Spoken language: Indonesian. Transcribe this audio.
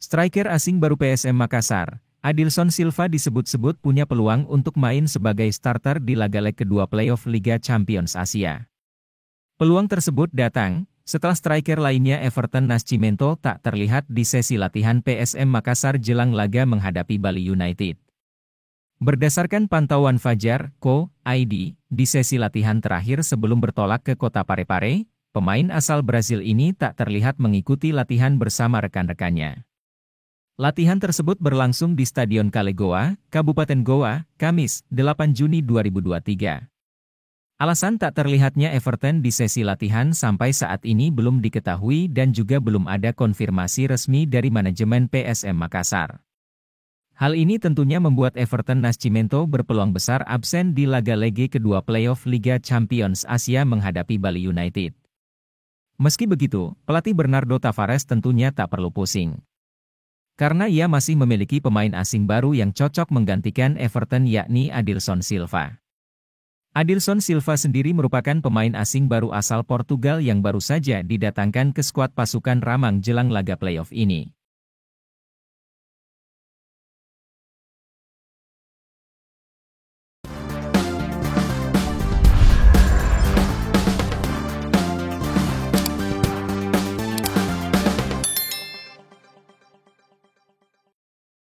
Striker asing baru PSM Makassar, Adilson Silva disebut-sebut punya peluang untuk main sebagai starter di laga leg kedua playoff Liga Champions Asia. Peluang tersebut datang setelah striker lainnya Everton Nascimento tak terlihat di sesi latihan PSM Makassar jelang laga menghadapi Bali United. Berdasarkan pantauan Fajar.co.id, di sesi latihan terakhir sebelum bertolak ke kota Parepare, pemain asal Brasil ini tak terlihat mengikuti latihan bersama rekan-rekannya. Latihan tersebut berlangsung di Stadion Kale Goa, Kabupaten Goa, Kamis, 8 Juni 2023. Alasan tak terlihatnya Everton di sesi latihan sampai saat ini belum diketahui dan juga belum ada konfirmasi resmi dari manajemen PSM Makassar. Hal ini tentunya membuat Everton Nascimento berpeluang besar absen di laga leg kedua playoff Liga Champions Asia menghadapi Bali United. Meski begitu, pelatih Bernardo Tavares tentunya tak perlu pusing. Karena ia masih memiliki pemain asing baru yang cocok menggantikan Everton yakni Adilson Silva. Adilson Silva sendiri merupakan pemain asing baru asal Portugal yang baru saja didatangkan ke skuad pasukan Ramang jelang laga playoff ini.